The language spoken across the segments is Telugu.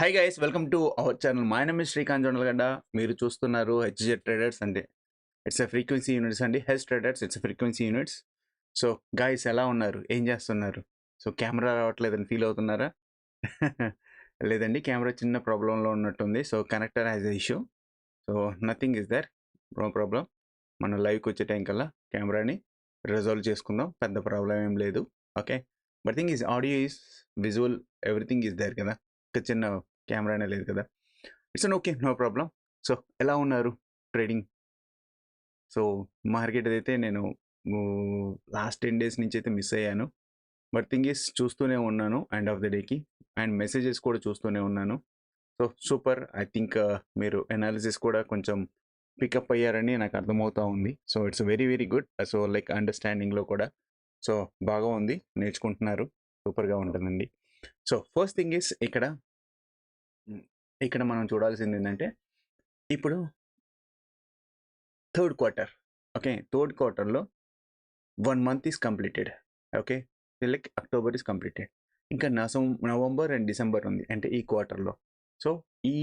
Hi guys welcome to our channel. My name is Srikanth Jonnalagadda. మీరు చూస్తున్నారు హెచ్జెడ్ ట్రేడర్స్ అంటే ఇట్స్ ఎ ఫ్రీక్వెన్సీ యూనిట్స్ అండి. H traders it's frequency units. So guys ఎలా ఉన్నారు, ఏం చేస్తున్నారు? సో కెమెరా రావట్లేదని ఫీల్ అవుతున్నారా? లేదండి, కెమెరా చిన్న ప్రాబ్లంలో ఉన్నట్టుంది. So connector has a issue. So nothing is there, no problem. మనం లైవ్కి వచ్చే టైం కల్లా కెమెరాని రిజాల్వ్ చేసుకుందాం, పెద్ద ప్రాబ్లం ఏం లేదు. Okay, but thing is audio is visual everything is there కదా, ఒక చిన్న కెమెరానే లేదు కదా. It's an okay, no problem. So ఎలా ఉన్నారు ట్రేడింగ్? సో మార్కెట్ అయితే నేను లాస్ట్ 10 days నుంచి అయితే మిస్ అయ్యాను. బట్ థింగ్ ఈస్ చూస్తూనే ఉన్నాను ఎండ్ ఆఫ్ ద డేకి, అండ్ మెసేజెస్ కూడా చూస్తూనే ఉన్నాను. సో సూపర్, ఐ థింక్ మీరు అనాలిసిస్ కూడా కొంచెం పికప్ అయ్యారని నాకు అర్థమవుతా ఉంది. So it's very very good. So like అండర్స్టాండింగ్లో కూడా సో బాగా ఉంది, నేర్చుకుంటున్నారు, సూపర్గా ఉంటుందండి. సో ఫస్ట్ థింగ్ ఈస్ ఇక్కడ మనం చూడాల్సింది ఏంటంటే ఇప్పుడు థర్డ్ క్వార్టర్. ఓకే, థర్డ్ క్వార్టర్లో 1 month is completed. Okay, like October is completed. ఇంకా నవంబర్ అండ్ డిసెంబర్ ఉంది అంటే ఈ క్వార్టర్లో. సో ఈ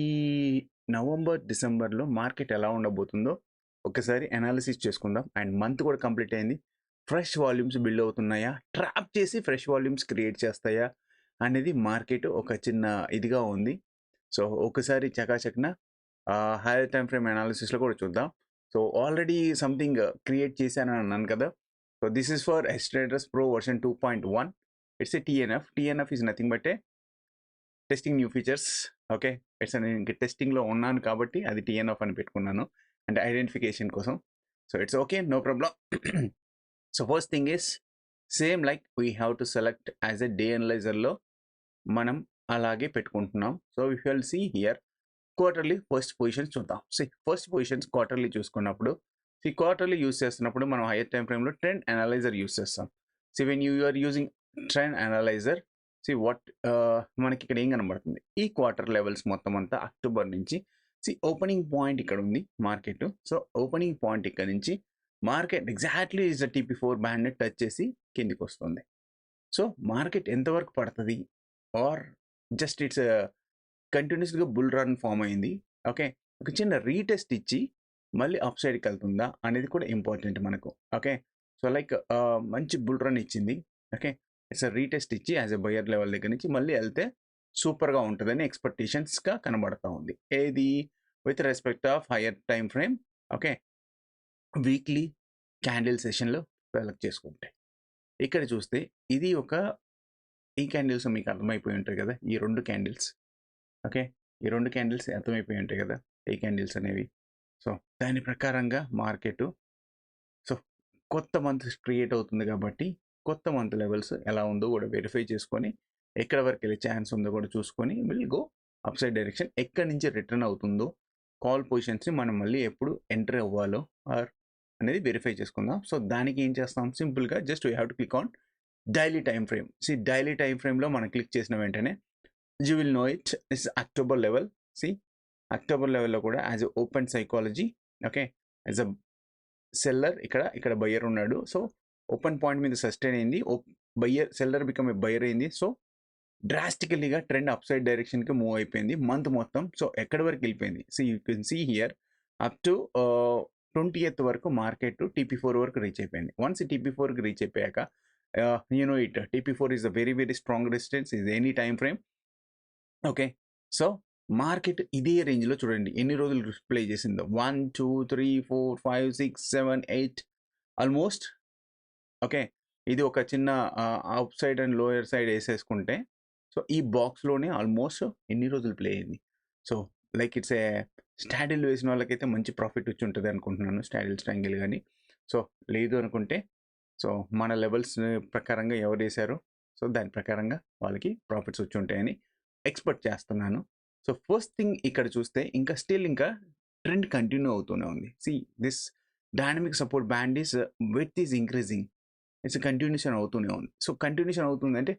నవంబర్ డిసెంబర్లో మార్కెట్ ఎలా ఉండబోతుందో ఒకసారి అనాలిసిస్ చేసుకుందాం. అండ్ మంత్ కూడా కంప్లీట్ అయింది. ఫ్రెష్ వాల్యూమ్స్ బిల్డ్ అవుతున్నాయా, ట్రాప్ చేసి ఫ్రెష్ వాల్యూమ్స్ క్రియేట్ చేస్తాయా అనేది మార్కెట్ ఒక చిన్న ఇదిగా ఉంది. సో ఒకసారి చకాచక్న హైయర్ టైం ఫ్రేమ్ అనాలిసిస్లో కూడా చూద్దాం. సో ఆల్రెడీ సంథింగ్ క్రియేట్ చేశానని అన్నాను కదా. So this is for HTraders pro version 2.1. It's a TNF. TNF is nothing but a testing new features. Okay, it's నేను టెస్టింగ్లో ఉన్నాను కాబట్టి అది టీఎన్ఎఫ్ అని పెట్టుకున్నాను, అంటే ఐడెంటిఫికేషన్ కోసం. So it's okay, no problem. So first thing is same like we have to select as a day అనలైజర్లో మనం అలాగే పెట్టుకుంటున్నాం. So if you will see here quarterly first positions చూద్దాం. ఫస్ట్ పొజిషన్స్ క్వార్టర్లీ చూసుకున్నప్పుడు క్వార్టర్లీ యూస్ చేస్తున్నప్పుడు మనం హైయర్ టైం ఫ్రేమ్లో ట్రెండ్ అనలైజర్ యూస్ చేస్తాం. When you are using trend analyser, what మనకి ఇక్కడ ఏం కనబడుతుంది, ఈ క్వార్టర్ లెవెల్స్ మొత్తం అంతా అక్టోబర్ నుంచి ఓపెనింగ్ పాయింట్ ఇక్కడ ఉంది మార్కెట్. సో ఓపెనింగ్ పాయింట్ ఇక్కడ నుంచి market exactly is the TP4 band touch చేసి కిందికి వస్తుంది. సో మార్కెట్ ఎంతవరకు పడుతుంది, ఆర్ జస్ట్ ఇట్స్ కంటిన్యూస్గా బుల్ రన్ ఫామ్ అయింది. ఓకే, ఒక చిన్న రీటెస్ట్ ఇచ్చి మళ్ళీ అప్ సైడ్కి వెళ్తుందా అనేది కూడా ఇంపార్టెంట్ మనకు. ఓకే, సో లైక్ మంచి బుల్ రన్ ఇచ్చింది. ఓకే, ఇట్స్ రీటెస్ట్ ఇచ్చి యాజ్ ఎ బయర్ లెవెల్ దగ్గర నుంచి మళ్ళీ వెళ్తే సూపర్గా ఉంటుందని ఎక్స్పెక్టేషన్స్గా కనబడతా ఉంది. ఏది with respect of higher time frame. Okay, weekly candle సెషన్లో సెలెక్ట్ చేసుకుంటే ఇక్కడ చూస్తే ఇది ఈ క్యాండిల్స్ మీకు అర్థమైపోయి ఉంటాయి కదా, ఈ రెండు క్యాండిల్స్. ఓకే, ఈ రెండు క్యాండిల్స్ అర్థమైపోయి ఉంటాయి కదా ఈ క్యాండిల్స్ అనేవి. సో దాని ప్రకారంగా మార్కెట్ సో కొత్త మంత్ క్రియేట్ అవుతుంది కాబట్టి కొత్త మంత్ లెవెల్స్ ఎలా ఉందో కూడా వెరిఫై చేసుకొని ఎక్కడ వరకు వెళ్ళే ఛాన్స్ ఉందో కూడా చూసుకొని will go up side direction. ఎక్కడి నుంచి రిటర్న్ అవుతుందో కాల్ పొజిషన్స్ని మనం మళ్ళీ ఎప్పుడు ఎంటర్ అవ్వాలో ఆర్ అనేది వెరిఫై చేసుకుందాం. సో దానికి ఏం చేస్తాం, సింపుల్గా just we have to click on daily time frame. Daily time ఫ్రేమ్లో మనం క్లిక్ చేసిన వెంటనే you will know it is October level. October level లో కూడా as a open psychology. Okay, as a seller ఇక్కడ బయ్యర్ ఉన్నాడు. సో ఓపెన్ పాయింట్ మీద సస్టైన్ అయింది, సెల్లర్ బికమ్ ఏ బయ్యర్ అయింది. సో డ్రాస్టికలీగా ట్రెండ్ అప్ సైడ్ డైరెక్షన్కి మూవ్ అయిపోయింది మంత్ మొత్తం. సో ఎక్కడి వరకు వెళ్ళిపోయింది, you can see here up to 20th వరకు మార్కెట్ TP4 వరకు రీచ్ అయిపోయింది. వన్స్ TP4కి రీచ్ అయిపోయాక TP4 is a very very strong resistance is any time frame. Okay, so market ఇదే రేంజ్లో చూడండి ఎన్ని రోజులు ప్లే చేసిందో, 1 2 3 4 5 6 7 8 ఆల్మోస్ట్. ఓకే, ఇది ఒక చిన్న up side and lower side వేసేసుకుంటే సో ఈ బాక్స్లోనే ఆల్మోస్ట్ ఎన్ని రోజులు ప్లే అయింది. సో లైక్ ఇట్స్ ఏ స్టాడిల్ వేసిన వాళ్ళకైతే మంచి ప్రాఫిట్ వచ్చి ఉంటుంది అనుకుంటున్నాను, స్టాడిల్ స్ట్రాంగిల్ కానీ. సో లేదు అనుకుంటే సో మన లెవెల్స్ ప్రకారంగా ఎవరు వేశారో సో దాని ప్రకారంగా వాళ్ళకి ప్రాఫిట్స్ వచ్చి ఉంటాయని ఎక్స్పెక్ట్ చేస్తున్నాను. సో ఫస్ట్ థింగ్ ఇక్కడ చూస్తే ఇంకా ట్రెండ్ కంటిన్యూ అవుతూనే ఉంది. This dynamic support band is with is increasing. It's continuation అవుతూనే ఉంది. సో కంటిన్యూషన్ అవుతుంది అంటే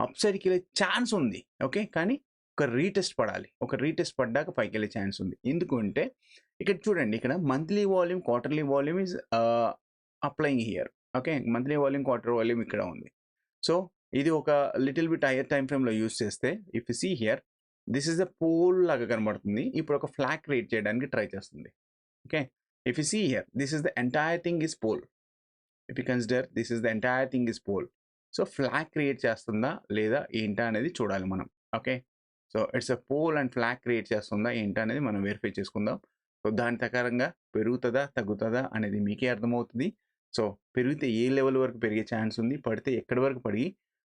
అప్ సైడ్కి వెళ్ళే ఛాన్స్ ఉంది. ఓకే, కానీ ఒక రీటెస్ట్ పడాలి, ఒక రీటెస్ట్ పడ్డాక పైకి వెళ్ళే ఛాన్స్ ఉంది. ఎందుకంటే ఇక్కడ చూడండి, ఇక్కడ monthly volume quarterly volume is applying here. Okay, monthly volume quarter volume ఇక్కడ ఉంది. సో ఇది ఒక లిటిల్ బిట్ హైయర్ టైం ఫ్రేమ్లో యూస్ చేస్తే if you see here this is the pole లాగా కనబడుతుంది. ఇప్పుడు ఒక ఫ్లాగ్ క్రియేట్ చేయడానికి ట్రై చేస్తుంది. Okay, if you see here this is the entire thing is pole. If you consider this is the entire thing is pole. So flag create చేస్తుందా లేదా ఏంటా అనేది చూడాలి మనం. Okay, so it's a pole and flag create చేస్తుందా ఏంటా అనేది మనం వెరిఫై చేసుకుందాం. సో దాని ప్రకారంగా పెరుగుతుందా తగ్గుతుందా అనేది మీకే అర్థమవుతుంది. సో పెరిగితే ఏ లెవెల్ వరకు పెరిగే ఛాన్స్ ఉంది, పడితే ఎక్కడి వరకు పడి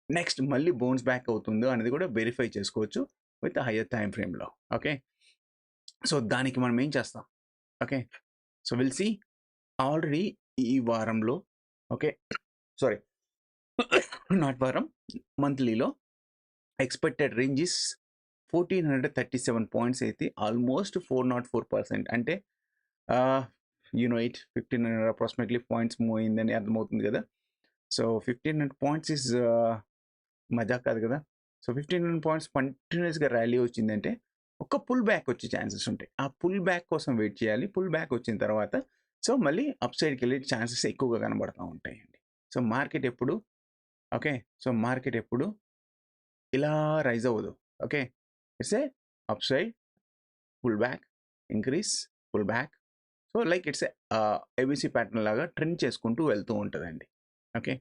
నెక్స్ట్ మళ్ళీ బౌన్స్ బ్యాక్ అవుతుందో అనేది కూడా వెరిఫై చేసుకోవచ్చు విత్ హయ్యర్ టైం ఫ్రేమ్లో. ఓకే, సో దానికి మనం ఏం చేస్తాం? Okay, so will see already ఈ వారంలో, ఓకే సారీ నాట్ వారం, మంత్లీలో ఎక్స్పెక్టెడ్ రేంజ్ ఇస్ 1437 పాయింట్స్ అయితే ఆల్మోస్ట్ 404%. అంటే ఇట్ 1500 అప్రాక్సిమేట్లీ పాయింట్స్ మూవ్ అయిందని అర్థమవుతుంది కదా. సో 1500 పాయింట్స్ ఇస్ మజా కాదు కదా. సో 1500 పాయింట్స్ కంటిన్యూస్గా ర్యాలీ వచ్చిందంటే ఒక పుల్ బ్యాక్ వచ్చే ఛాన్సెస్ ఉంటాయి. ఆ పుల్ బ్యాక్ కోసం వెయిట్ చేయాలి. పుల్ బ్యాక్ వచ్చిన తర్వాత సో మళ్ళీ అప్ సైడ్కి వెళ్ళే ఛాన్సెస్ ఎక్కువగా కనబడుతూ ఉంటాయండి. సో మార్కెట్ ఎప్పుడు మార్కెట్ ఎప్పుడు ఇలా రైజ్ అవ్వదు. Okay, it's a up side, pull back, increase, pull back. So like it's ABC pattern లాగా ట్రెండ్ చేసుకుంటూ వెళ్తూ ఉంటుందండి. ఓకే,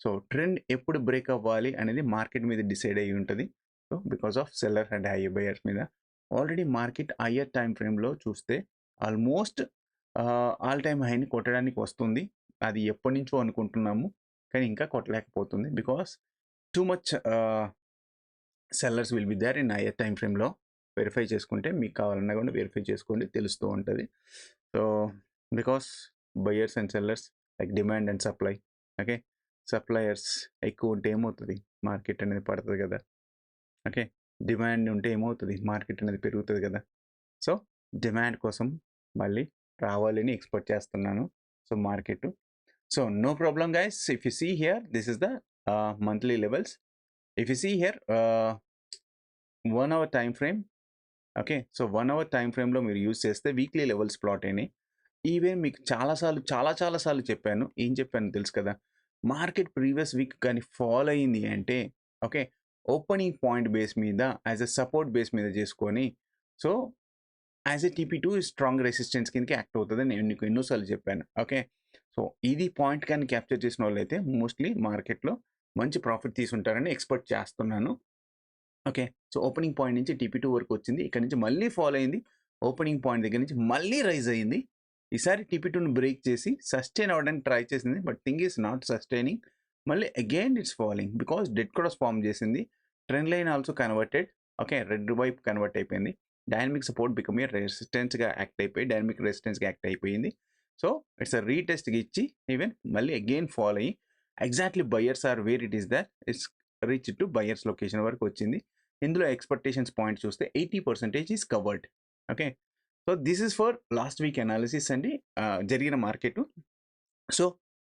సో ట్రెండ్ ఎప్పుడు బ్రేక్ అవ్వాలి అనేది మార్కెట్ మీద డిసైడ్ అయ్యి ఉంటుంది. So because of seller and high buyers మీద. ఆల్రెడీ మార్కెట్ హయ్యర్ టైం ఫ్రేమ్లో చూస్తే ఆల్మోస్ట్ ఆల్ టైమ్ హైని కొట్టడానికి వస్తుంది. అది ఎప్పటి నుంచో అనుకుంటున్నాము, కానీ ఇంకా కొట్టలేకపోతుంది. Because too much sellers will be there in higher time ఫ్రేమ్లో. వెరిఫై చేసుకుంటే మీకు కావాలన్నా కూడా వెరిఫై చేసుకోండి, తెలుస్తూ ఉంటుంది. So because buyers and sellers like demand and supply. Okay, suppliers ఎక్కువ ఉంటే ఏమవుతుంది? మార్కెట్ అనేది పడుతుంది కదా. ఓకే, డిమాండ్ ఉంటే ఏమవుతుంది? మార్కెట్ అనేది పెరుగుతుంది కదా. సో డిమాండ్ కోసం మళ్ళీ రావాలని ఎక్స్పెక్ట్ చేస్తున్నాను. So market, so no problem guys. If you see here this is the monthly levels. If you see here 1 hour time frame. Okay, so 1 hour time ఫ్రేమ్లో మీరు యూజ్ చేస్తే వీక్లీ లెవెల్స్ ప్లాట్ అయినాయి. ఈవెన్ మీకు చాలాసార్లు చెప్పాను. ఏం చెప్పాను తెలుసు కదా. మార్కెట్ ప్రీవియస్ వీక్ కానీ ఫాలో అయింది అంటే ఓకే, ఓపెనింగ్ పాయింట్ బేస్ మీద యాజ్ ఎ సపోర్ట్ బేస్ మీద చేసుకొని so as a TP2 strong resistance కిందకి యాక్ట్ అవుతుంది. నేను నీకు ఎన్నోసార్లు చెప్పాను. ఓకే, సో ఇది పాయింట్ కానీ క్యాప్చర్ చేసిన వాళ్ళు అయితే మోస్ట్లీ మార్కెట్లో మంచి ప్రాఫిట్ తీసుంటారని ఎక్స్పెక్ట్ చేస్తున్నాను. ఓకే, సో ఓపెనింగ్ పాయింట్ నుంచి TP2 వరకు వచ్చింది. ఇక్కడ నుంచి మళ్ళీ ఫాలో అయింది. ఓపెనింగ్ పాయింట్ దగ్గర నుంచి మళ్ళీ రైజ్ అయ్యింది. ఈసారి TP2ని బ్రేక్ చేసి సస్టైన్ అవ్వడానికి ట్రై చేసింది. But thing is not sustaining. మళ్ళీ again it's following because dead cross form చేసింది. Trend line also converted. Okay, red వైపు కన్వర్ట్ అయిపోయింది. డైనమిక్ సపోర్ట్ బికమ్ ఏ రెసిస్టెన్స్గా యాక్ట్ అయిపోయి డైనమిక్ రెసిస్టెన్స్గా యాక్ట్ అయిపోయింది. సో ఇట్స్ అ రీటెస్ట్గా ఇచ్చి ఈవెన్ మళ్ళీ అగైన్ ఫాలో అయ్యి exactly buyers are where it is that it's reach to buyers location వరకు వచ్చింది. ఇందులో ఎక్స్పెక్టేషన్స్ పాయింట్ చూస్తే 80% is covered. Okay, so this is for last week analysis అండి జరిగిన మార్కెట్. సో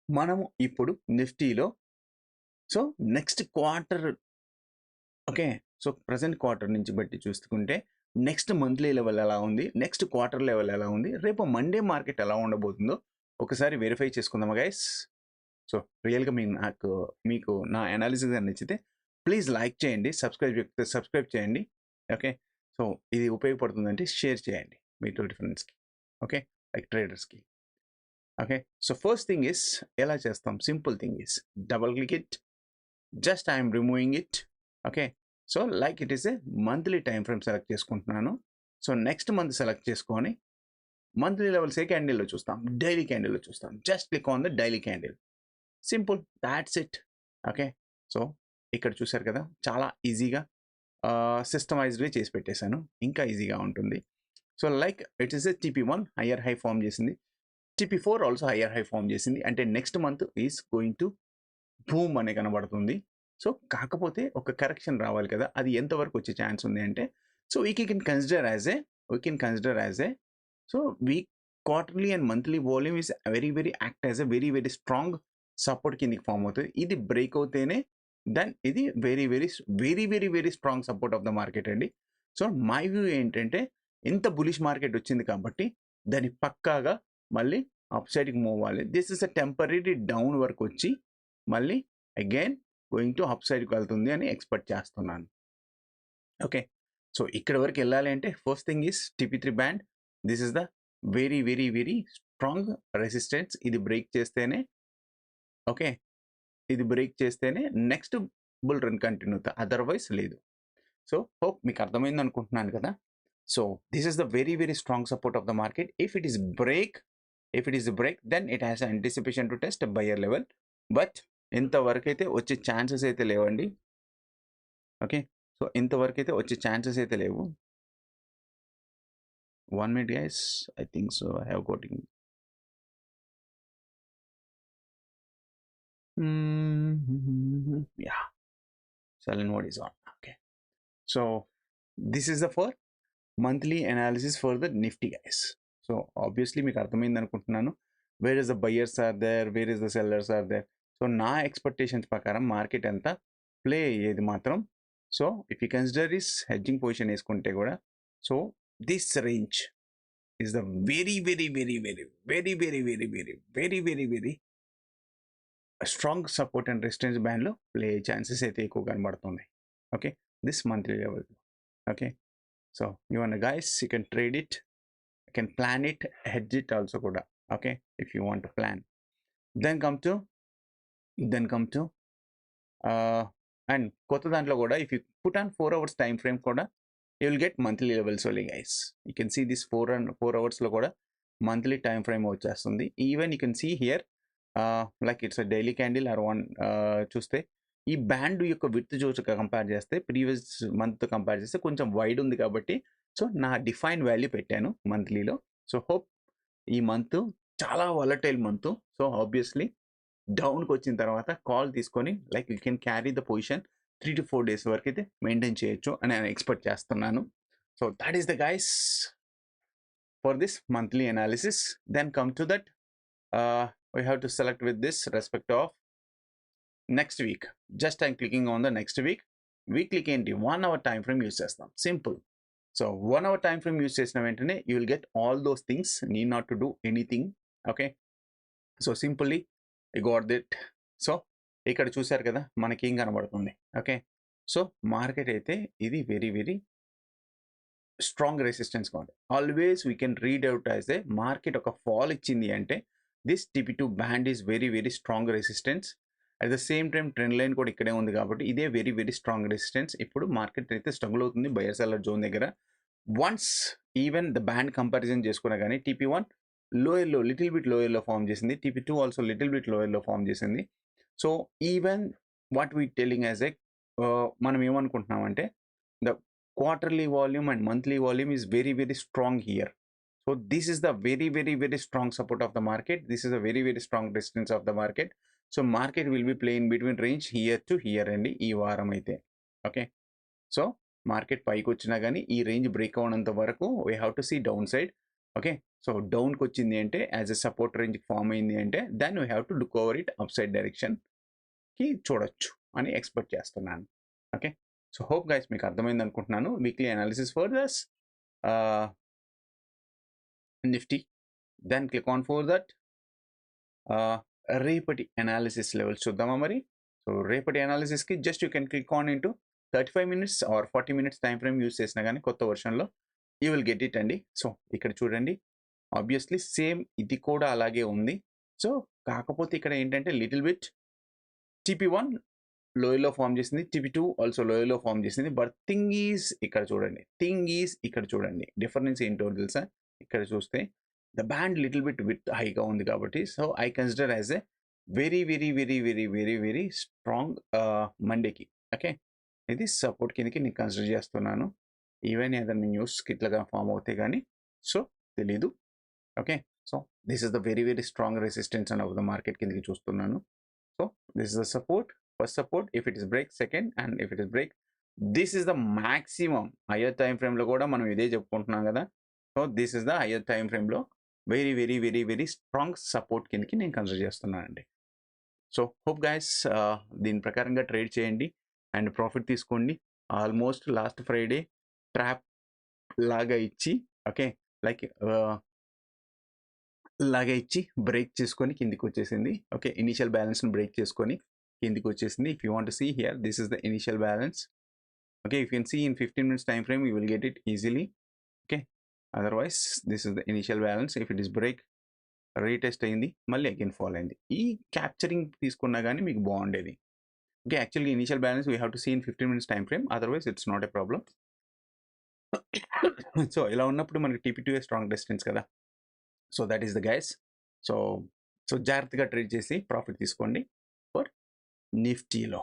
మనము ఇప్పుడు నిఫ్టీలో so next quarter, okay, so present quarter నుంచి బట్టి చూసుకుంటే నెక్స్ట్ మంత్లీ లెవెల్ ఎలా ఉంది, నెక్స్ట్ క్వార్టర్ లెవెల్ ఎలా ఉంది, రేపు మండే మార్కెట్ ఎలా ఉండబోతుందో ఒకసారి వెరిఫై చేసుకుందామా గైస్. సో రియల్గా మీకు నా అనాలిసిస్ నచ్చితే ప్లీజ్ లైక్ చేయండి, సబ్స్క్రైబ్ చేయండి. ఓకే, సో ఇది ఉపయోగపడుతుందంటే షేర్ చేయండి మీ ఫ్రెండ్స్కి. ఓకే, లైక్ ట్రేడర్స్కి. Okay, so first thing is ఎలా చేస్తాం? Simple thing is double click it, just I'm removing it. Okay, so like it is a monthly time frame select చేసుకుంటున్నాను. సో నెక్స్ట్ మంత్ సెలెక్ట్ చేసుకొని మంత్లీ లెవెల్స్ ఏ క్యాండిల్లో చూస్తాం, డైలీ క్యాండిల్లో చూస్తాం. Just click on the daily candle, simple, that's it. Okay, so ఇక్కడ చూసారు కదా, చాలా ఈజీగా సిస్టమైజ్డ్గా చేసి పెట్టేశాను. ఇంకా ఈజీగా ఉంటుంది. So like it is a TP1 higher high form చేసింది, TP4 also higher high form చేసింది. అంటే next month is going to boom అనే కనబడుతుంది. సో కాకపోతే ఒక కరెక్షన్ రావాలి కదా, అది ఎంతవరకు వచ్చే ఛాన్స్ ఉంది అంటే so we can consider as a so weak quarterly and monthly volume is very act as a very strong support కిందకి ఫామ్ అవుతుంది. ఇది బ్రేక్ అవుతేనే దెన్ ఇది very strong support of the market అండి. సో మై వ్యూ ఏంటంటే ఇంత బులిష్ మార్కెట్ వచ్చింది కాబట్టి దాన్ని పక్కాగా మళ్ళీ అప్ సైడ్కి మూవ్ అవ్వాలి. This is a temporary down వరకు వచ్చి మళ్ళీ అగైన్ గోయింగ్ టు అప్ సైడ్కి వెళ్తుంది అని ఎక్స్పెక్ట్ చేస్తున్నాను. ఓకే, సో ఇక్కడ వరకు వెళ్ళాలి అంటే first thing is TP3 band. This is the very very very strong resistance. ఇది బ్రేక్ చేస్తేనే ఓకే, ఇది బ్రేక్ చేస్తేనే నెక్స్ట్ బుల్ రన్ కంటిన్యూ అవుతా, అదర్వైజ్ లేదు. సో హోప్ మీకు అర్థమైంది అనుకుంటున్నాను కదా. So this is the very very strong support of the market. If it is break then it has anticipation to test buyer level. But ఇంతవరకు అయితే వచ్చే ఛాన్సెస్ అయితే లేవండి. ఓకే, సో ఇంతవరకు అయితే వచ్చే ఛాన్సెస్ అయితే లేవు. 1 minute guys, I think so I have got it. Yeah, silent mode is on. Okay, so this is the for monthly analysis for the Nifty guys. So obviously మీకు అర్థమైంది అనుకుంటున్నాను. Where is the buyers are there, where is the sellers are there. So నా ఎక్స్పెక్టేషన్స్ ప్రకారం మార్కెట్ ఎంత ప్లే అయ్యేది మాత్రం, so if you consider is hedging position వేసుకుంటే కూడా, so this range is the very very very very very very very very very very very strong support and resistance band లో ప్లే ఛాన్సెస్ అయితే ఎక్కువ కనబడుతుంది. Okay, this monthly level. Okay, so you want guys, you can trade it, you can plan it, hedge it also కూడా. Okay, if you want to plan. Then come to and కొత్త దాంట్లో కూడా if you put on 4 hours time frame కూడా you will get monthly levels only guys. You can see this 4 hours లో కూడా మంత్లీ టైం ఫ్రేమ్ వచ్చేస్తుంది. Even you can see here like it's a daily candle or one. చూస్తే ఈ బ్యాండ్ యొక్క విడ్త్ చూసి కంపేర్ చేస్తే ప్రీవియస్ మంత్ కంపేర్ చేస్తే కొంచెం వైడ్ ఉంది కాబట్టి, సో నా డిఫైన్ వాల్యూ పెట్టాను మంత్లీలో. సో హోప్ ఈ మంత్ చాలా వాలటైల్ మంత్. సో ఆబ్వియస్లీ డౌన్కి వచ్చిన తర్వాత కాల్ తీసుకొని like you can carry the position 3 to 4 days వరకు అయితే మెయింటైన్ చేయొచ్చు అని నేను ఎక్స్పెక్ట్ చేస్తున్నాను. So that is the guys for this monthly analysis. Then come to that we have to select with this respect of next week. Just I'm clicking on the next week. వీక్లీకి ఏంటి 1 hour టైం ఫ్రేమ్ యూస్ చేస్తాం, simple. So 1 hour time frame use చేసిన వెంటనే you will get all those things, need not to do anything. Okay, so simply you got it. సో ఇక్కడ చూశారు కదా మనకి ఏం కనబడుతుంది. ఓకే, సో మార్కెట్ అయితే ఇది వెరీ వెరీ స్ట్రాంగ్ రెసిస్టెన్స్ కావాలి. Always we can read out as a market ఒక ఫాల్ ఇచ్చింది అంటే this TP2 band is very very strong resistance. At the same time trend line కూడా ఇక్కడే ఉంది కాబట్టి ఇదే వెరీ వెరీ స్ట్రాంగ్ రెసిస్టెన్స్. ఇప్పుడు మార్కెట్ అయితే స్ట్రగుల్ అవుతుంది బయర్ సెల్లర్ జోన్ దగ్గర. Once even the band comparison చేసుకున్నా కానీ TP1 లోయర్లో లిటిల్ బిట్ లోయర్లో ఫామ్ చేసింది, TP2 ఆల్సో లిటిల్ బిట్ లోయర్లో ఫామ్ చేసింది. So even what we telling as a మనం ఏమనుకుంటున్నామంటే the quarterly volume and monthly volume is very very strong here. So this is the very very very strong support of the market. This is the very very strong resistance of the market. So market will be playing between range here to here అండి ఈ వారం అయితే. ఓకే, సో మార్కెట్ పైకి వచ్చినా కానీ ఈ రేంజ్ బ్రేక్ అవనంత వరకు we have to see downside. Okay, so డౌన్కి వచ్చింది అంటే as a support range form అయింది అంటే then we have to look over it upside డైరెక్షన్కి చూడొచ్చు అని ఎక్స్పెక్ట్ చేస్తున్నాను. ఓకే, సో హోప్ గైస్ మీకు అర్థమైంది అనుకుంటున్నాను. Weekly analysis for this Nifty. Then click on for that రేపటి అనాలిసిస్ లెవెల్స్ చూద్దామా మరి. సో రేపటి అనాలిసిస్కి just you can click on into 35 minutes or 40 minutes time frame use చేసినా కానీ కొత్త వర్షన్లో యూ విల్ గెట్ ఇట్ అండి. సో ఇక్కడ చూడండి ఆబ్వియస్లీ సేమ్ ఇది కూడా అలాగే ఉంది. సో కాకపోతే ఇక్కడ ఏంటంటే లిటిల్ బిట్ TP1 లోయర్లో ఫామ్ చేసింది, TP2 ఆల్సో లోయర్లో ఫామ్ చేసింది. బట్ థింగ్ ఈజ్ ఇక్కడ చూడండి డిఫరెన్స్ ఏంటో తెలుసా. ఇక్కడ చూస్తే the band little bit with హైగా ఉంది కాబట్టి so I consider as a very very very very very very strong మండేకి. ఓకే, ఇది సపోర్ట్ కిందకి నేను కన్సిడర్ చేస్తున్నాను. ఈవెన్ ఏదైనా న్యూస్కి ఇట్లాగా ఫామ్ అవుతాయి కానీ సో తెలీదు. Okay, so this is the very very strong resistance of the market కిందకి చూస్తున్నాను. So this is the support, first support. If it is break second, and if it is break this is the maximum. Higher time ఫ్రేమ్లో కూడా మనం ఇదే చెప్పుకుంటున్నాం కదా. So this is the higher time ఫ్రేమ్లో very very very very strong support కిందకి నేను కన్సిడర్ చేస్తున్నానండి. సో హోప్ గైస్ దీని ప్రకారంగా ట్రేడ్ చేయండి అండ్ ప్రాఫిట్ తీసుకోండి. ఆల్మోస్ట్ లాస్ట్ ఫ్రైడే ట్రాప్ లాగా ఇచ్చి ఓకే లైక్ లాగా ఇచ్చి బ్రేక్ చేసుకొని కిందికి వచ్చేసింది. ఓకే, ఇనిషియల్ బ్యాలెన్స్ని బ్రేక్ చేసుకొని కిందికి వచ్చేసింది. If you want to see here this is the initial balance. Okay, if you can see in 15 minutes time frame, you will get it easily. Okay, otherwise this is the initial balance. If it is break, retest అయింది, మళ్ళీ అగైన్ ఫాల్ అయింది. ఈ క్యాప్చరింగ్ తీసుకున్నా కానీ మీకు బాగుండేది. ఓకే, యాక్చువల్గా initial balance we have to see in 15 minutes time frame, otherwise it's not a problem. So ఇలా ఉన్నప్పుడు మనకి TP2 స్ట్రాంగ్ రెసిస్టెన్స్ కదా. So that is the guys. So so జాగ్రత్తగా ట్రేడ్ చేసి ప్రాఫిట్ తీసుకోండి ఫర్ నిఫ్టీలో.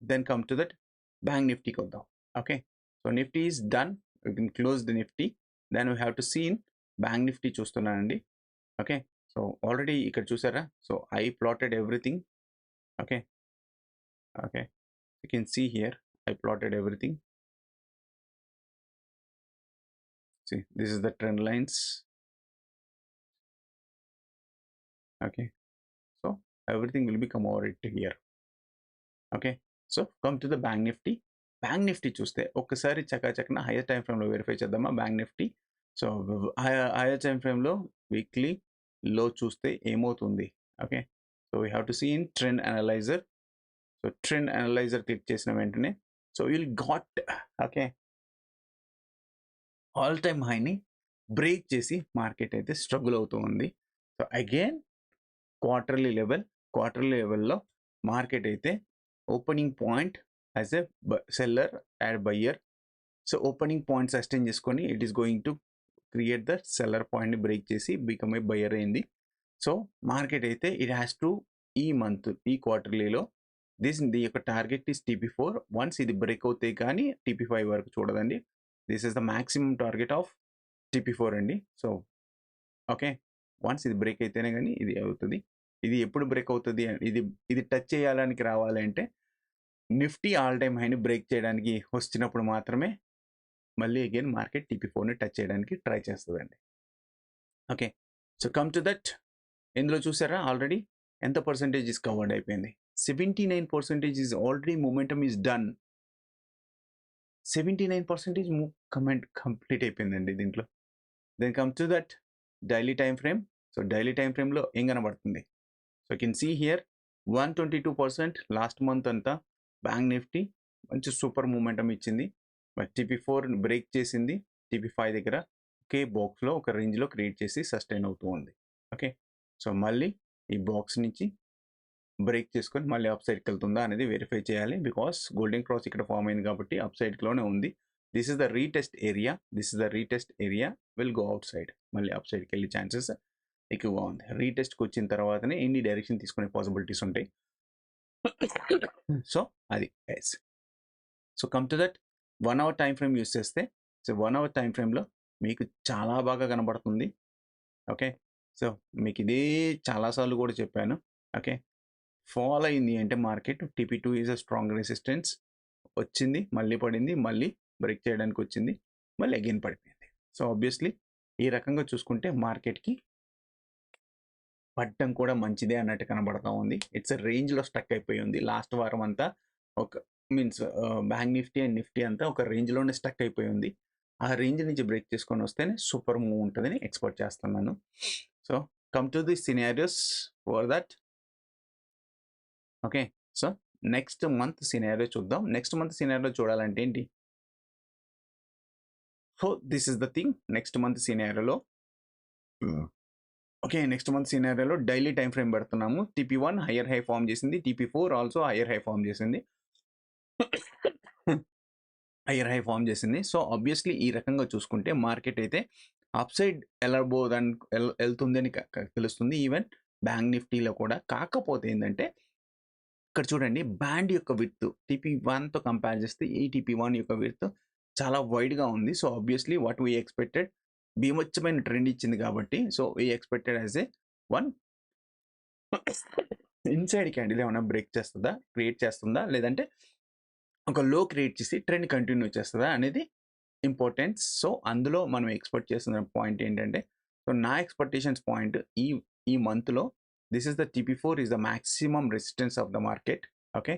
Then come to that bank నిఫ్టీకి వద్దాం. Okay, so Nifty is done, you can close the Nifty. Then we have to see in bank Nifty చూస్తున్నానండి. ఓకే, సో ఆల్రెడీ ఇక్కడ చూసారా, so I plotted everything. Okay okay, you can see here I plotted everything. See, this is the trend lines. Okay, so everything will be come over it here. Okay, so come to the bank nifty. Bank nifty చూస్తే ఒక్కసారి చకాచకన హైయర్ టైం ఫ్రేమ్లో వెరిఫై చేద్దామా bank Nifty. So higher time ఫ్రేమ్లో వీక్లీ లో చూస్తే ఏమవుతుంది. Okay, so we have to see in trend analyser. So trend analyser click చేసిన వెంటనే so will got okay all time హైని బ్రేక్ చేసి మార్కెట్ అయితే స్ట్రగుల్ అవుతూ ఉంది. సో అగైన్ క్వార్టర్లీ లెవెల్లో మార్కెట్ అయితే opening point as a seller and buyer. So opening point sustain చేసుకొని it is going to create the seller పాయింట్ని బ్రేక్ చేసి బికమ్ ఏ బయ్యర్ అయింది. సో మార్కెట్ అయితే ఇట్ హ్యాస్ టు ఈ మంత్ ఈ క్వార్టర్లీలో దీని యొక్క టార్గెట్ ఈస్ TP4. వన్స్ ఇది బ్రేక్ అవుతే కానీ TP5 వరకు చూడదండి. This is the maximum target of TP4 అండి. సో ఓకే, వన్స్ ఇది బ్రేక్ అయితేనే కానీ ఇది అవుతుంది. ఇది ఎప్పుడు బ్రేక్ అవుతుంది, ఇది టచ్ చేయాలని రావాలి అంటే నిఫ్టీ ఆల్ టైమ్ హైని బ్రేక్ చేయడానికి వచ్చినప్పుడు మాత్రమే మళ్ళీ అగైన్ మార్కెట్ TP4ని టచ్ చేయడానికి ట్రై చేస్తుందండి. Okay, so come to that. ఇందులో చూసారా ఆల్రెడీ ఎంత పర్సెంటేజ్ ఇస్ కవర్డ్ అయిపోయింది. 79% is already momentum is done. 79% complete అయిపోయిందండి దీంట్లో. Then come to that daily time frame. So daily time ఫ్రేమ్లో ఏం కనబడుతుంది. So can see here 122% last month అంతా బ్యాంక్ నిఫ్టీ మంచి సూపర్ మూమెంటం ఇచ్చింది. బట్ TP4 బ్రేక్ చేసింది. TP5 దగ్గర ఒకే బాక్స్లో ఒక రేంజ్లో క్రియేట్ చేసి సస్టైన్ అవుతూ ఉంది. ఓకే, సో మళ్ళీ ఈ బాక్స్ నుంచి బ్రేక్ చేసుకొని మళ్ళీ అప్ సైడ్కి వెళ్తుందా అనేది వెరిఫై చేయాలి. బికాస్ గోల్డెన్ క్రాస్ ఇక్కడ ఫామ్ అయింది కాబట్టి అప్ సైడ్లోనే ఉంది. This is the retest area. Will go out side, మళ్ళీ అప్ సైడ్కి వెళ్ళే ఛాన్సెస్ ఎక్కువగా ఉంది. రీటెస్ట్కి వచ్చిన తర్వాతనే ఎన్ని డైరెక్షన్ తీసుకునే పాసిబిలిటీస్ ఉంటాయి. సో అది guys. So come to that 1 hour time frame use చేస్తే, సో 1 hour టైం ఫ్రేమ్లో మీకు చాలా బాగా కనబడుతుంది. ఓకే, సో మీకు ఇదే చాలాసార్లు కూడా చెప్పాను. ఓకే, ఫాల్ అయింది అంటే market TP2 is a strong resistance. వచ్చింది, మళ్ళీ పడింది, మళ్ళీ బ్రేక్ చేయడానికి వచ్చింది, మళ్ళీ అగైన్ పడిపోయింది. సో ఆబ్వియస్లీ ఈ రకంగా చూసుకుంటే మార్కెట్కి పట్టడం కూడా మంచిదే అన్నట్టు కనబడతా ఉంది. ఇట్స్ రేంజ్లో స్టక్ అయిపోయి ఉంది. లాస్ట్ వారం అంతా ఒక means bank Nifty and Nifty అంతా ఒక రేంజ్లోనే స్టక్ అయిపోయి ఉంది. ఆ రేంజ్ నుంచి బ్రేక్ చేసుకొని వస్తేనే సూపర్ మూవ్ ఉంటుందని ఎక్స్పెక్ట్ చేస్తున్నాను. So come to the scenarios for that. Okay, so next month scenario చూద్దాం. నెక్స్ట్ మంత్ సినారియో చూడాలంటే ఏంటి. So this is the thing. Next month సినారియోలో ఓకే, నెక్స్ట్ మంత్ సినారియోలో డైలీ టైం ఫ్రేమ్ పెడుతున్నాము. TP1 హయ్యర్ హై ఫామ్ చేసింది. TP4 also higher high form చేసింది. సో ఆబ్వియస్లీ ఈ రకంగా చూసుకుంటే మార్కెట్ అయితే అప్ సైడ్ వెళ్ళబోదని వెళ్తుంది అని తెలుస్తుంది. ఈవెన్ బ్యాంక్ నిఫ్టీలో కూడా. కాకపోతే ఏంటంటే ఇక్కడ చూడండి, బ్యాండ్ యొక్క విడ్త్ TP1తో కంపేర్ చేస్తే ఈ TP1 యొక్క విడ్త్ చాలా వైడ్గా ఉంది. So obviously what we expected, భీమోచ్చమైన ట్రెండ్ ఇచ్చింది కాబట్టి so we expected as a one inside candle ఏమైనా బ్రేక్ చేస్తుందా, క్రియేట్ చేస్తుందా, లేదంటే ఒక లో క్రియేట్ చేసి ట్రెండ్ కంటిన్యూ చేస్తుందా అనేది ఇంపార్టెన్స్. సో అందులో మనం ఎక్స్పెక్ట్ చేస్తున్న పాయింట్ ఏంటంటే, సో నా ఎక్స్పెక్టేషన్స్ పాయింట్ ఈ మంత్లో this is the TP4 is the maximum resistance of the market. Okay,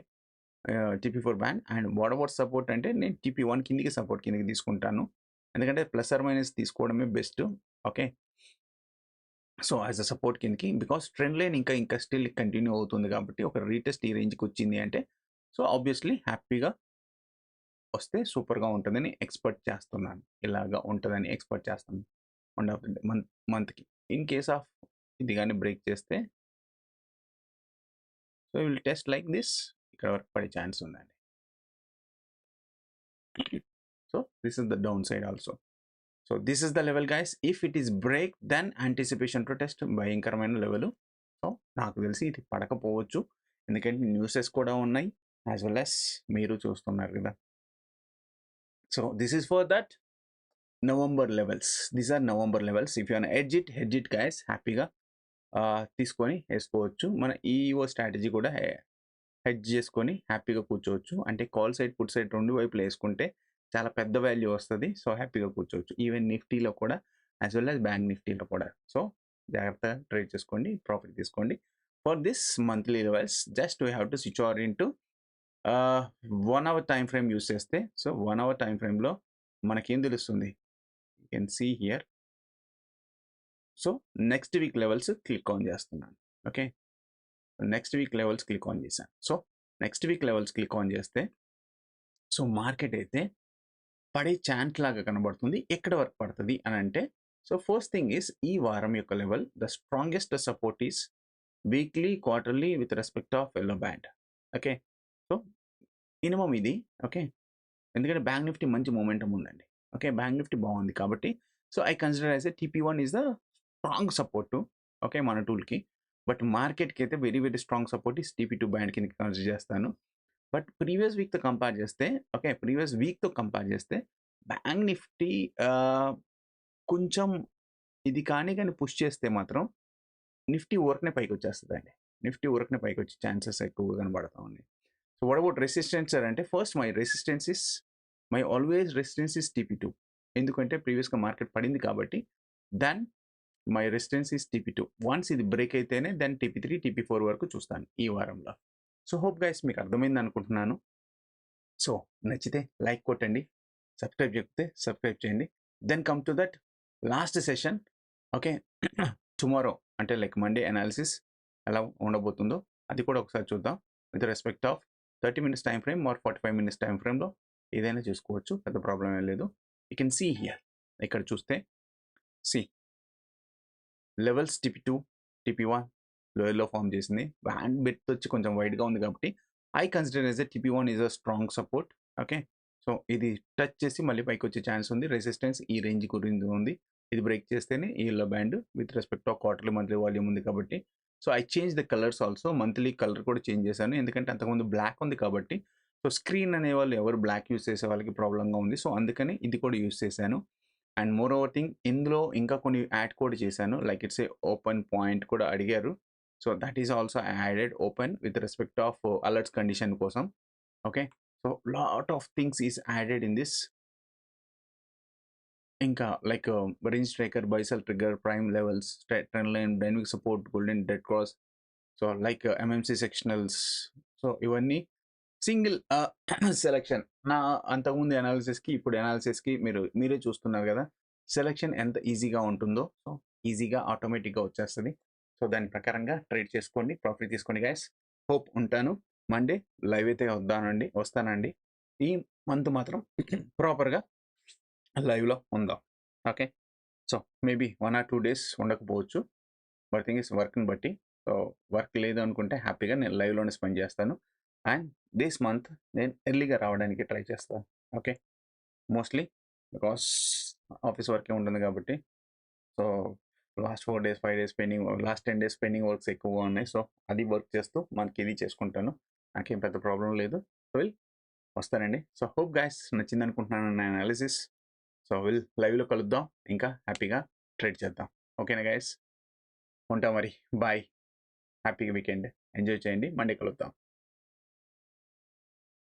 TP4 band and what about support అంటే నేను TP1 కిందికి సపోర్ట్ కిందికి తీసుకుంటాను. ఎందుకంటే ప్లస్ ఆర్ మైనస్ తీసుకోవడమే best. Okay, so as a support కిందకి, బికాస్ ట్రెండ్ లైన్ ఇంకా స్టిల్ కంటిన్యూ అవుతుంది కాబట్టి ఒక రీటెస్ట్ ఈ రేంజ్కి వచ్చింది అంటే సో ఆబ్వియస్లీ హ్యాపీగా వస్తే సూపర్గా ఉంటుందని ఎక్స్పెక్ట్ చేస్తున్నాను. ఇలాగా ఉంటుందని ఎక్స్పెక్ట్ చేస్తున్నాను ఎండ్ ఆఫ్ ద మంత్కి. ఇన్ కేస్ ఆఫ్ ఇది కానీ బ్రేక్ చేస్తే so will test like this, ఇక్కడ వరకు పడే ఛాన్స్ ఉందండి. So this is the down side also. So this is the level guys. If it is break then anticipation to test భయంకరమైన లెవెల్. సో నాకు తెలిసి ఇది పడకపోవచ్చు, ఎందుకంటే న్యూసెస్ కూడా ఉన్నాయి, యాజ్ వెల్ యాజ్ మీరు చూస్తున్నారు కదా. So this is for that November levels. These or November levels. If you on hedge it guys, హ్యాపీగా తీసుకొని వేసుకోవచ్చు. మన ఈఓ స్ట్రాటజీ కూడా హెడ్జ్ చేసుకొని హ్యాపీగా కూర్చోవచ్చు. అంటే కాల్ సైడ్ పుట్ సైడ్ రెండు వైపులు వేసుకుంటే చాలా పెద్ద వాల్యూ వస్తుంది. సో హ్యాపీగా కూర్చోవచ్చు. ఈవెన్ నిఫ్టీలో కూడా యాజ్ వెల్ యాజ్ బ్యాంక్ నిఫ్టీలో కూడా. సో జాగ్రత్తగా ట్రేడ్ చేసుకోండి, ప్రాఫిట్ తీసుకోండి. For this monthly levels just we have to switch our into 1 hour time frame use చేస్తే, సో 1 hour టైం ఫ్రేమ్లో మనకేం తెలుస్తుంది, you can see here. So next week levels click on చేస్తున్నాను. Okay, next week levels click on చేశాను. So next week levels click on చేస్తే సో మార్కెట్ అయితే పడే ఛాన్స్ లాగా కనబడుతుంది. ఎక్కడ వరకు పడుతుంది అని అంటే, సో ఫస్ట్ థింగ్ ఈస్ ఈ వారం యొక్క level, the strongest support is weekly quarterly with respect of yellow band. Okay, so minimum ఇది. ఓకే, ఎందుకంటే బ్యాంక్ నిఫ్టీ మంచి మూమెంటం ఉందండి. ఓకే, బ్యాంక్ నిఫ్టీ బాగుంది కాబట్టి so I consider as a TP1 is the strong support. Okay, మన టూల్కి. బట్ మార్కెట్కి అయితే very very strong support is TP2 band కింద కన్సిడర్ చేస్తాను. బట్ ప్రీవియస్ వీక్తో కంపేర్ చేస్తే, ఓకే, ప్రీవియస్ వీక్తో కంపేర్ చేస్తే బ్యాంక్ నిఫ్టీ కొంచెం ఇది కానీ పుష్ చేస్తే మాత్రం నిఫ్టీ ఊరకనే పైకి వచ్చేస్తుందండి. నిఫ్టీ ఊరకనే పైకి వచ్చే ఛాన్సెస్ ఎక్కువగా కనబడతా ఉన్నాయి. సో వాట్ అబౌట్ రెసిస్టెన్స్ అంటే, first my always resistance is TP2. ఎందుకంటే ప్రీవియస్గా మార్కెట్ పడింది కాబట్టి then my resistance is TP2. Once ఇది బ్రేక్ అయితేనే దెన్ TP3 TP4 వరకు చూస్తాను ఈ వారంలో. సో హోప్ గైస్ మీకు అర్థమైంది అనుకుంటున్నాను. సో నచ్చితే లైక్ కొట్టండి, సబ్స్క్రైబ్ చెప్తే సబ్స్క్రైబ్ చేయండి. Then come to that last session. Okay, tomorrow అంటే లైక్ మండే అనాలిసిస్ ఎలా ఉండబోతుందో అది కూడా ఒకసారి చూద్దాం. With respect of 30 minutes time frame or 45 minutes time ఫ్రేమ్లో ఏదైనా చూసుకోవచ్చు, పెద్ద ప్రాబ్లం ఏం లేదు. యూ కెన్ సీ హియర్, ఇక్కడ చూస్తే సి లెవెల్స్ TP2 TP1 లోయర్లో ఫామ్ చేసింది. బ్యాండ్ బెత్ వచ్చి కొంచెం వైడ్గా ఉంది కాబట్టి I consider as a TP1 is a strong support. Okay, so ఇది టచ్ చేసి మళ్ళీ పైకి వచ్చే ఛాన్స్ ఉంది. రెసిస్టెన్స్ ఈ రేంజ్ గురించి ఉంది. ఇది బ్రేక్ చేస్తేనే ఈ yellow band with respect of quarterly monthly volume ఉంది కాబట్టి. So I change the colours also. Monthly colour కూడా చేంజ్ చేశాను, ఎందుకంటే అంతకుముందు బ్లాక్ ఉంది కాబట్టి. సో స్క్రీన్ అనే వాళ్ళు ఎవరు బ్లాక్ యూస్ చేసే వాళ్ళకి ప్రాబ్లంగా ఉంది. సో అందుకని ఇది కూడా యూస్ చేశాను. అండ్ మోర్ ఓవర్ థింగ్, ఇందులో ఇంకా కొన్ని యాడ్ కూడా చేశాను. Like it's a open point కూడా అడిగారు. So that is also added open with respect of alerts condition కోసం. Okay, so lot of things is added in this. ఇంకా like range striker, buy sell trigger, prime levels, trend line, dynamic support, golden dead cross, so like MMC sectionals. So ఇవన్నీ సింగిల్ సెలెక్షన్. నా అంతకుముందు అనాలిసిస్కి ఇప్పుడు అనాలిసిస్కి మీరే చూస్తున్నారు కదా, సెలెక్షన్ ఎంత ఈజీగా ఉంటుందో. సో ఈజీగా ఆటోమేటిక్గా వచ్చేస్తుంది. సో దాని ప్రకారంగా ట్రేడ్ చేసుకోండి, ప్రాఫిట్ తీసుకోండి గైస్. హోప్ ఉంటాను. మండే లైవ్ అయితే వస్తానండి. ఈ మంత్ మాత్రం ప్రాపర్గా లైవ్లో ఉందాం. Okay, so maybe 1 or 2 days ఉండకపోవచ్చు. బట్ థింగ్ ఇస్ వర్క్ని బట్టి. సో వర్క్ లేదు అనుకుంటే హ్యాపీగా నేను లైవ్లోనే స్పెండ్ చేస్తాను. అండ్ దిస్ మంత్ నేను ఎర్లీగా రావడానికి ట్రై చేస్తాను. ఓకే, మోస్ట్లీ బికాస్ ఆఫీస్ వర్కే ఉంటుంది కాబట్టి. So last 4 days 5 days pending, last 10 days pending works ఎక్కువగా ఉన్నాయి. సో అది వర్క్ చేస్తూ మనకి ఇది చేసుకుంటాను. నాకేం పెద్ద ప్రాబ్లం లేదు. సో వస్తానండి. సో హోప్ గైస్ నచ్చింది అనుకుంటున్నాను నా అనాలిసిస్. సో లైవ్లో కలుద్దాం, ఇంకా హ్యాపీగా ట్రేడ్ చేద్దాం. ఓకేనా గైస్, ఉంటాం మరి. బాయ్, హ్యాపీ వీకెండ్, ఎంజాయ్ చేయండి. మండే కలుద్దాం.